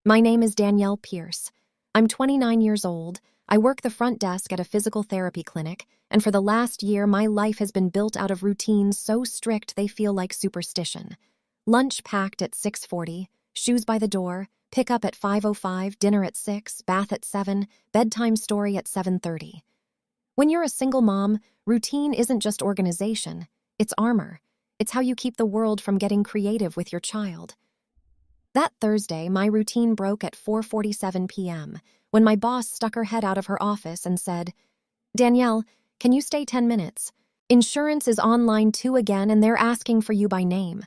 My name is Danielle Pierce. I'm 29 years old. I work the front desk at a physical therapy clinic, and for the last year, my life has been built out of routines so strict they feel like superstition. Lunch packed at 6:40, shoes by the door, pickup at 5:05, dinner at 6, bath at 7, bedtime story at 7:30. When you're a single mom, routine isn't just organization, it's armor. It's how you keep the world from getting creative with your child. That Thursday, my routine broke at 4:47 p.m. when my boss stuck her head out of her office and said, "Danielle, can you stay 10 minutes? Insurance is on line 2 again and they're asking for you by name."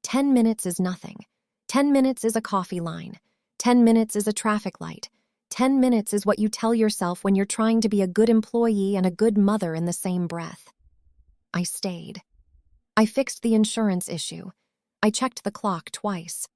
10 minutes is nothing. 10 minutes is a coffee line. 10 minutes is a traffic light. 10 minutes is what you tell yourself when you're trying to be a good employee and a good mother in the same breath. I stayed. I fixed the insurance issue. I checked the clock twice.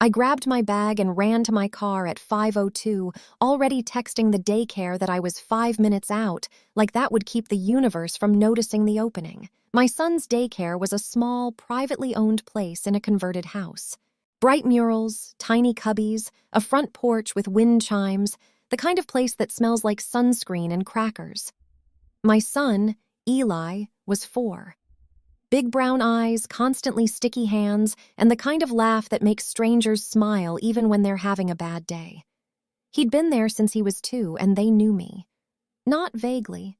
I grabbed my bag and ran to my car at 5:02, already texting the daycare that I was 5 minutes out, like that would keep the universe from noticing the opening. My son's daycare was a small, privately owned place in a converted house. Bright murals, tiny cubbies, a front porch with wind chimes, the kind of place that smells like sunscreen and crackers. My son, Eli, was 4. Big brown eyes, constantly sticky hands, and the kind of laugh that makes strangers smile even when they're having a bad day. He'd been there since he was 2, and they knew me. Not vaguely.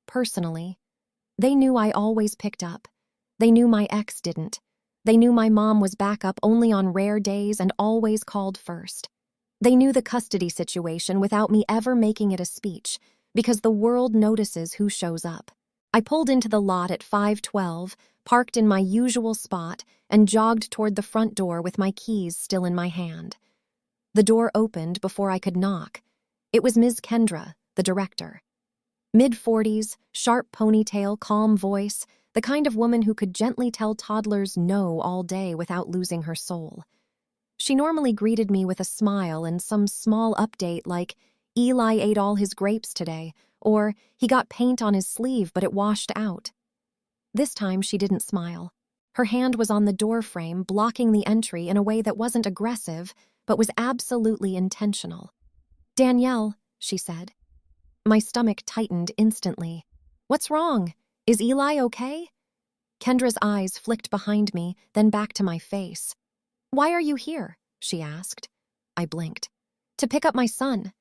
Personally. They knew I always picked up. They knew my ex didn't. They knew my mom was back up only on rare days and always called first. They knew the custody situation without me ever making it a speech, because the world notices who shows up. I pulled into the lot at 5:12, parked in my usual spot, and jogged toward the front door with my keys still in my hand. The door opened before I could knock. It was Ms. Kendra, the director. Mid-40s, sharp ponytail, calm voice, the kind of woman who could gently tell toddlers no all day without losing her soul. She normally greeted me with a smile and some small update like, "Eli ate all his grapes today," or "He got paint on his sleeve but it washed out." This time she didn't smile. Her hand was on the door frame, blocking the entry in a way that wasn't aggressive, but was absolutely intentional. "Danielle," she said. My stomach tightened instantly. "What's wrong? Is Eli okay?" Kendra's eyes flicked behind me, then back to my face. "Why are you here?" she asked. I blinked. "To pick up my son."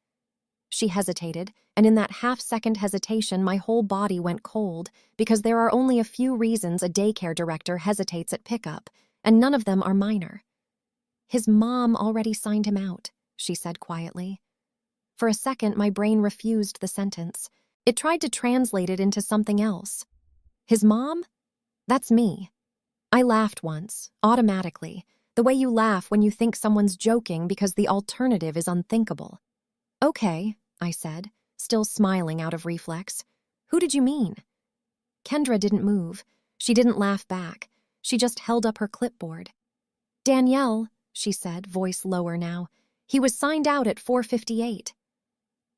She hesitated, and in that half-second hesitation my whole body went cold, because there are only a few reasons a daycare director hesitates at pickup, and none of them are minor. "His mom already signed him out," she said quietly. For a second, my brain refused the sentence. It tried to translate it into something else. "His mom? That's me." I laughed once, automatically, the way you laugh when you think someone's joking because the alternative is unthinkable. "Okay," I said, still smiling out of reflex. "Who did you mean?" Kendra didn't move. She didn't laugh back. She just held up her clipboard. "Danielle," she said, voice lower now, "he was signed out at 4:58.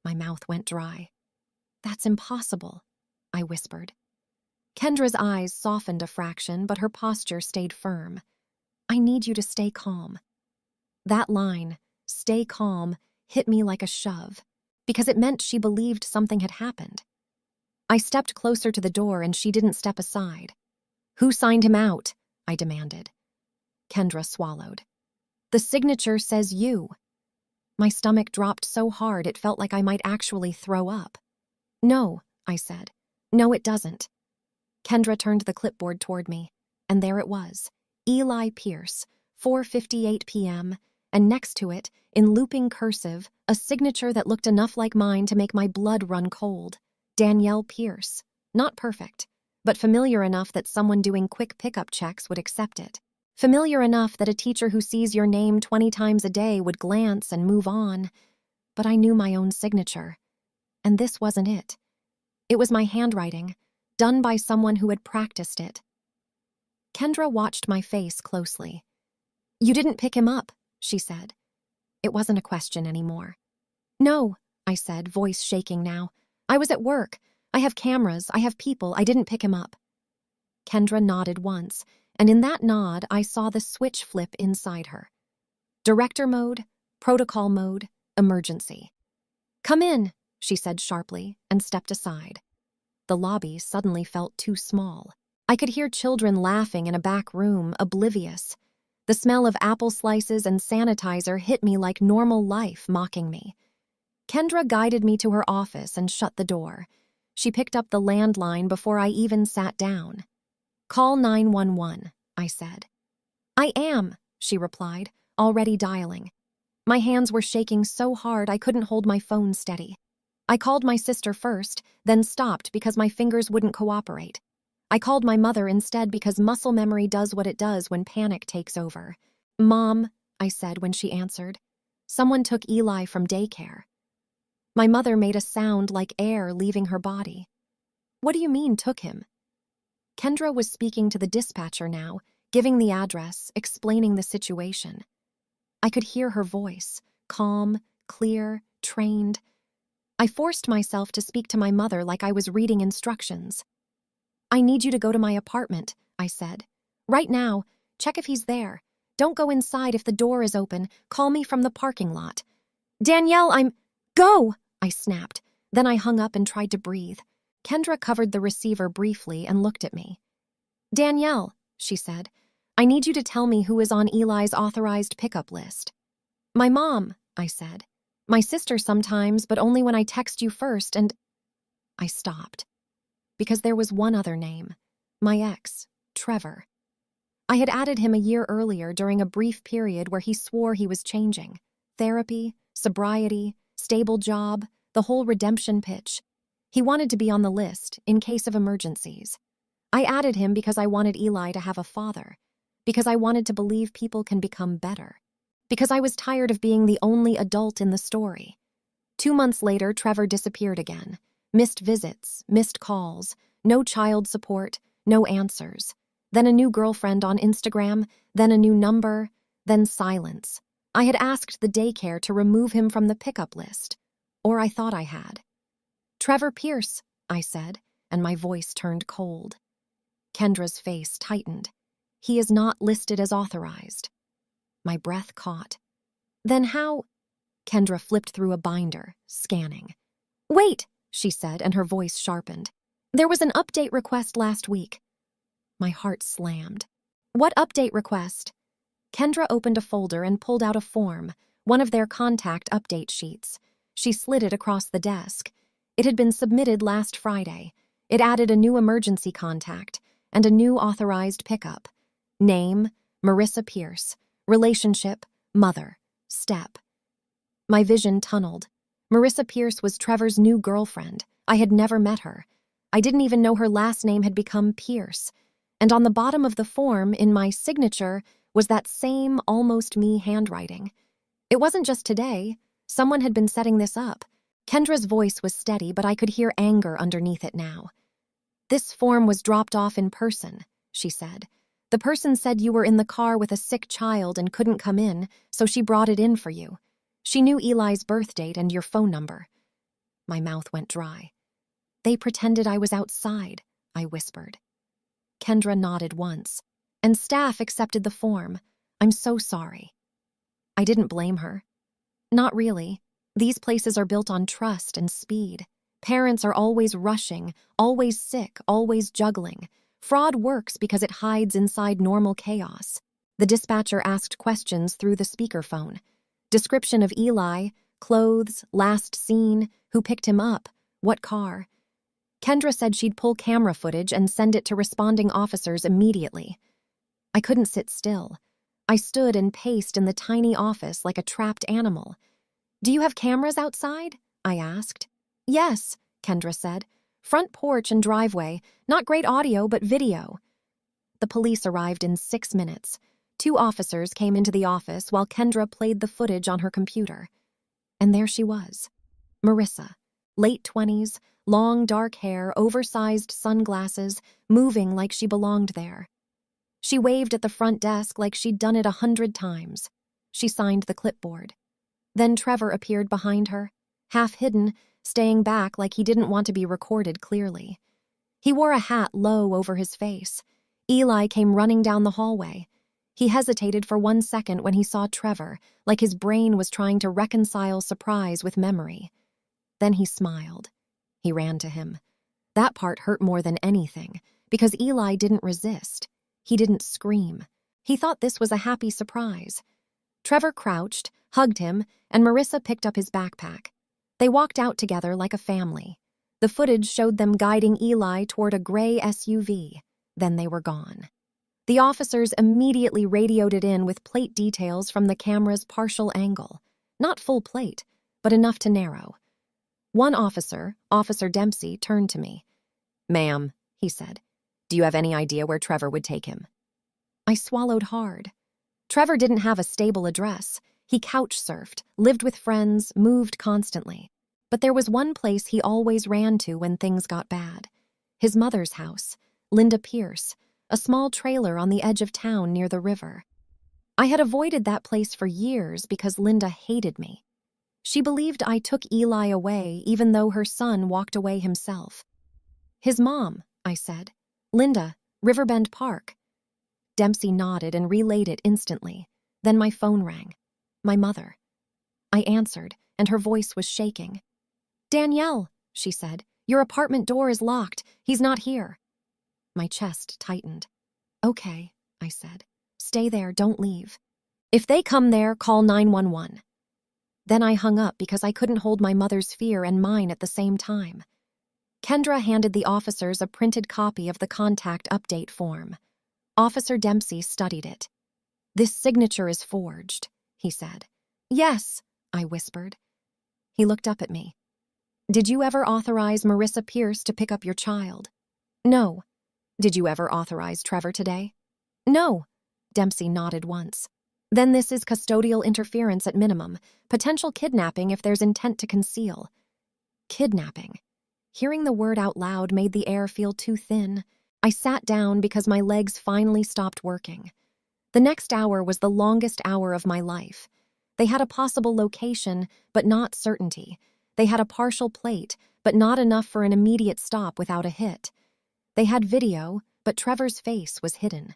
My mouth went dry. "That's impossible," I whispered. Kendra's eyes softened a fraction, but her posture stayed firm. "I need you to stay calm." That line, "stay calm," hit me like a shove, because it meant she believed something had happened. I stepped closer to the door and she didn't step aside. "Who signed him out?" I demanded. Kendra swallowed. "The signature says you." My stomach dropped so hard it felt like I might actually throw up. "No," I said. "No, it doesn't." Kendra turned the clipboard toward me, and there it was, Eli Pierce, 4:58 p.m., and next to it, in looping cursive, a signature that looked enough like mine to make my blood run cold. Danielle Pierce. Not perfect, but familiar enough that someone doing quick pickup checks would accept it. Familiar enough that a teacher who sees your name 20 times a day would glance and move on. But I knew my own signature. And this wasn't it. It was my handwriting, done by someone who had practiced it. Kendra watched my face closely. "You didn't pick him up," she said. It wasn't a question anymore. "No," I said, voice shaking now. "I was at work. I have cameras. I have people. I didn't pick him up." Kendra nodded once, and in that nod I saw the switch flip inside her. Director mode, Protocol mode, emergency. "Come in," she said sharply and stepped aside. The lobby suddenly felt too small. I could hear children laughing in a back room, oblivious. The smell of apple slices and sanitizer hit me like normal life, mocking me. Kendra guided me to her office and shut the door. She picked up the landline before I even sat down. "Call 911, I said. "I am," she replied, already dialing. My hands were shaking so hard I couldn't hold my phone steady. I called my sister first, then stopped because my fingers wouldn't cooperate. I called my mother instead because muscle memory does what it does when panic takes over. "Mom," I said when she answered. "Someone took Eli from daycare." My mother made a sound like air leaving her body. "What do you mean, took him?" Kendra was speaking to the dispatcher now, giving the address, explaining the situation. I could hear her voice, calm, clear, trained. I forced myself to speak to my mother like I was reading instructions. "I need you to go to my apartment," I said. "Right now, check if he's there. Don't go inside if the door is open. Call me from the parking lot." "Danielle, Go!" I snapped. Then I hung up and tried to breathe. Kendra covered the receiver briefly and looked at me. "Danielle," she said, "I need you to tell me who is on Eli's authorized pickup list." "My mom," I said. "My sister sometimes, but only when I text you first, and—" I stopped. Because there was one other name. My ex, Trevor. I had added him a year earlier during a brief period where he swore he was changing. Therapy, sobriety, stable job, the whole redemption pitch. He wanted to be on the list in case of emergencies. I added him because I wanted Eli to have a father. Because I wanted to believe people can become better. Because I was tired of being the only adult in the story. 2 months later, Trevor disappeared again. Missed visits, missed calls, no child support, no answers. Then a new girlfriend on Instagram, then a new number, then silence. I had asked the daycare to remove him from the pickup list. Or I thought I had. "Trevor Pierce," I said, and my voice turned cold. Kendra's face tightened. "He is not listed as authorized." My breath caught. "Then how—" Kendra flipped through a binder, scanning. "Wait," she said, and her voice sharpened. "There was an update request last week." My heart slammed. "What update request?" Kendra opened a folder and pulled out a form, one of their contact update sheets. She slid it across the desk. It had been submitted last Friday. It added a new emergency contact and a new authorized pickup. Name, Marissa Pierce. Relationship, mother. Step. My vision tunneled. Marissa Pierce was Trevor's new girlfriend. I had never met her. I didn't even know her last name had become Pierce. And on the bottom of the form, in my signature, was that same almost me handwriting. It wasn't just today. Someone had been setting this up. Kendra's voice was steady, but I could hear anger underneath it now. "This form was dropped off in person," she said. "The person said you were in the car with a sick child and couldn't come in, so she brought it in for you. She knew Eli's birth date and your phone number." My mouth went dry. "They pretended I was outside," I whispered. Kendra nodded once. "And staff accepted the form. I'm so sorry." I didn't blame her. Not really. These places are built on trust and speed. Parents are always rushing, always sick, always juggling. Fraud works because it hides inside normal chaos. The dispatcher asked questions through the speakerphone. Description of Eli, clothes, last seen, who picked him up, what car. Kendra said she'd pull camera footage and send it to responding officers immediately. I couldn't sit still. I stood and paced in the tiny office like a trapped animal. "Do you have cameras outside?" I asked. "Yes," Kendra said. "Front porch and driveway. Not great audio, but video." The police arrived in 6 minutes. 2 officers came into the office while Kendra played the footage on her computer. And there she was. Marissa, late 20s, long dark hair, oversized sunglasses, moving like she belonged there. She waved at the front desk like she'd done it 100 times. She signed the clipboard. Then Trevor appeared behind her, half hidden, staying back like he didn't want to be recorded clearly. He wore a hat low over his face. Eli came running down the hallway. He hesitated for 1 second when he saw Trevor, like his brain was trying to reconcile surprise with memory. Then he smiled. He ran to him. That part hurt more than anything, because Eli didn't resist. He didn't scream. He thought this was a happy surprise. Trevor crouched, hugged him, and Marissa picked up his backpack. They walked out together like a family. The footage showed them guiding Eli toward a gray SUV. Then they were gone. The officers immediately radioed it in with plate details from the camera's partial angle. Not full plate, but enough to narrow. One officer, Officer Dempsey, turned to me. "Ma'am," he said, "do you have any idea where Trevor would take him?" I swallowed hard. Trevor didn't have a stable address. He couch-surfed, lived with friends, moved constantly. But there was one place he always ran to when things got bad. His mother's house, Linda Pierce, a small trailer on the edge of town near the river. I had avoided that place for years because Linda hated me. She believed I took Eli away even though her son walked away himself. "His mom," I said. "Linda, Riverbend Park." Dempsey nodded and relayed it instantly. Then my phone rang. My mother. I answered, and her voice was shaking. "Danielle," she said, "your apartment door is locked. He's not here." My chest tightened. "Okay," I said. "Stay there, don't leave. If they come there, call 911. Then I hung up because I couldn't hold my mother's fear and mine at the same time. Kendra handed the officers a printed copy of the contact update form. Officer Dempsey studied it. "This signature is forged," he said. "Yes," I whispered. He looked up at me. "Did you ever authorize Marissa Pierce to pick up your child?" "No." "Did you ever authorize Trevor today?" "No." Dempsey nodded once. "Then this is custodial interference at minimum, potential kidnapping if there's intent to conceal." Kidnapping. Hearing the word out loud made the air feel too thin. I sat down because my legs finally stopped working. The next hour was the longest hour of my life. They had a possible location, but not certainty. They had a partial plate, but not enough for an immediate stop without a hit. They had video, but Trevor's face was hidden.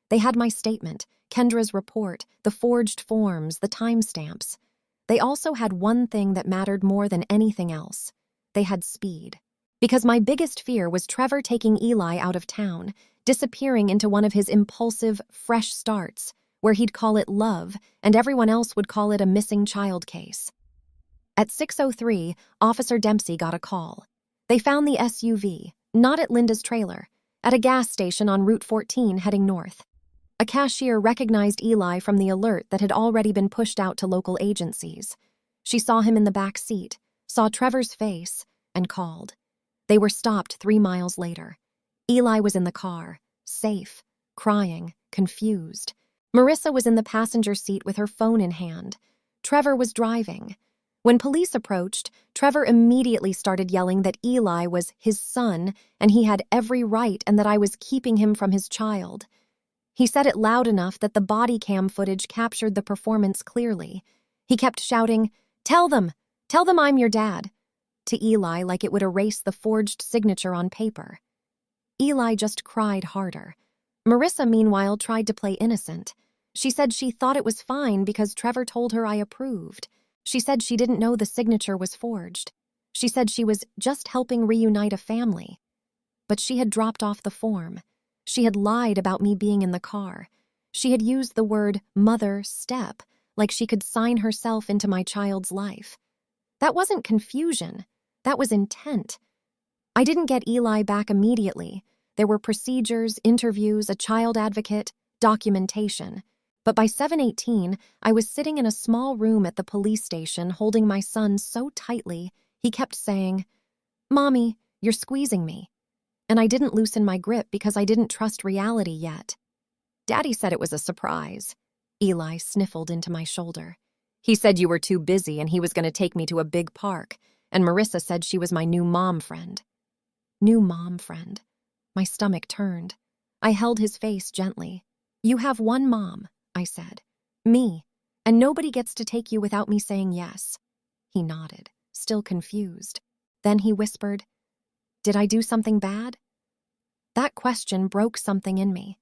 They had my statement, Kendra's report, the forged forms, the timestamps. They also had one thing that mattered more than anything else. They had speed. Because my biggest fear was Trevor taking Eli out of town, disappearing into one of his impulsive, fresh starts, where he'd call it love, and everyone else would call it a missing child case. At 6:03, Officer Dempsey got a call. They found the SUV, not at Linda's trailer, at a gas station on Route 14 heading north. A cashier recognized Eli from the alert that had already been pushed out to local agencies. She saw him in the back seat, saw Trevor's face, and called. They were stopped 3 miles later. Eli was in the car, safe, crying, confused. Marissa was in the passenger seat with her phone in hand. Trevor was driving. When police approached, Trevor immediately started yelling that Eli was his son and he had every right and that I was keeping him from his child. He said it loud enough that the body cam footage captured the performance clearly. He kept shouting, Tell them I'm your dad," to Eli like it would erase the forged signature on paper. Eli just cried harder. Marissa, meanwhile, tried to play innocent. She said she thought it was fine because Trevor told her I approved. She said she didn't know the signature was forged. She said she was just helping reunite a family. But she had dropped off the form. She had lied about me being in the car. She had used the word mother step like she could sign herself into my child's life. That wasn't confusion. That was intent. I didn't get Eli back immediately. There were procedures, interviews, a child advocate, documentation. But by 7:18, I was sitting in a small room at the police station holding my son so tightly, he kept saying, "Mommy, you're squeezing me." And I didn't loosen my grip because I didn't trust reality yet. Daddy said it was a surprise. Eli sniffled into my shoulder. He said you were too busy and he was going to take me to a big park, and Marissa said she was my new mom friend. New mom friend. My stomach turned. I held his face gently. "You have one mom," I said. "Me. And nobody gets to take you without me saying yes." He nodded, still confused. Then he whispered, "Did I do something bad?" That question broke something in me.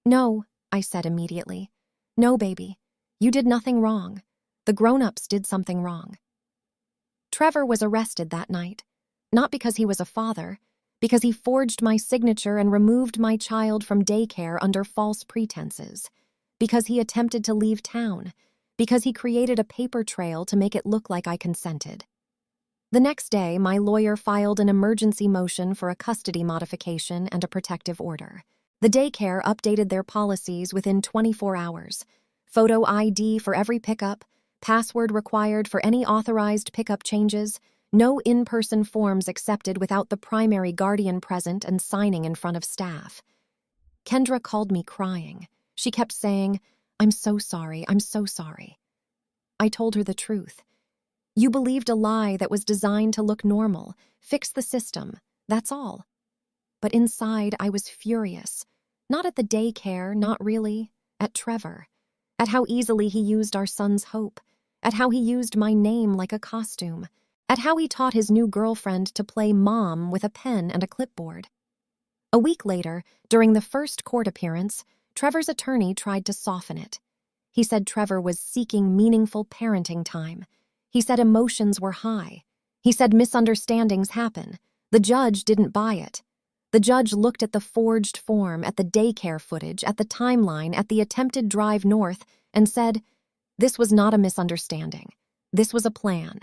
"No," I said immediately. No, baby. You did nothing wrong. The grown-ups did something wrong. Trevor was arrested that night, not because he was a father, because he forged my signature and removed my child from daycare under false pretenses, because he attempted to leave town, because he created a paper trail to make it look like I consented. The next day, my lawyer filed an emergency motion for a custody modification and a protective order. The daycare updated their policies within 24 hours. Photo ID for every pickup, password required for any authorized pickup changes, no in-person forms accepted without the primary guardian present and signing in front of staff. Kendra called me crying. She kept saying, I'm so sorry, I'm so sorry. I told her the truth. You believed a lie that was designed to look normal, fix the system, that's all. But inside, I was furious. Not at the daycare, not really. At Trevor. At how easily he used our son's hope. At how he used my name like a costume. At how he taught his new girlfriend to play mom with a pen and a clipboard. A week later, during the first court appearance, Trevor's attorney tried to soften it. He said Trevor was seeking meaningful parenting time. He said emotions were high. He said misunderstandings happen. The judge didn't buy it. The judge looked at the forged form, at the daycare footage, at the timeline, at the attempted drive north, and said, this was not a misunderstanding. This was a plan.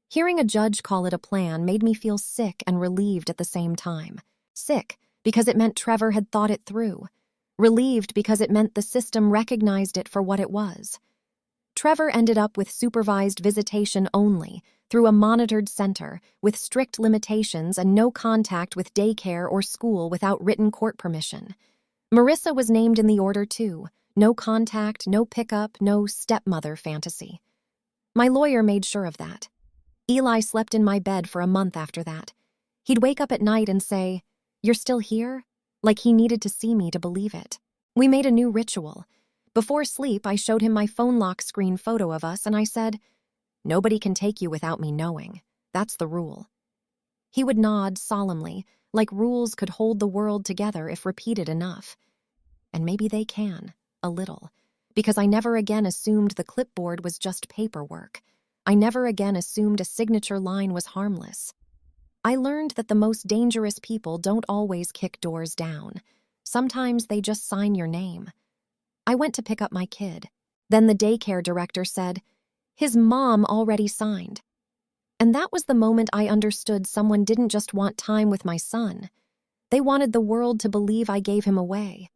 Hearing a judge call it a plan made me feel sick and relieved at the same time. Sick because it meant Trevor had thought it through. Relieved because it meant the system recognized it for what it was. Trevor ended up with supervised visitation only, through a monitored center, with strict limitations and no contact with daycare or school without written court permission. Marissa was named in the order too. No contact, no pickup, no stepmother fantasy. My lawyer made sure of that. Eli slept in my bed for a month after that. He'd wake up at night and say, "You're still here?" Like he needed to see me to believe it. We made a new ritual. Before sleep, I showed him my phone lock screen photo of us and I said, "Nobody can take you without me knowing. That's the rule." He would nod solemnly, like rules could hold the world together if repeated enough. And maybe they can, a little, because I never again assumed the clipboard was just paperwork. I never again assumed a signature line was harmless. I learned that the most dangerous people don't always kick doors down. Sometimes they just sign your name. I went to pick up my kid. Then the daycare director said, "His mom already signed." And that was the moment I understood someone didn't just want time with my son. They wanted the world to believe I gave him away.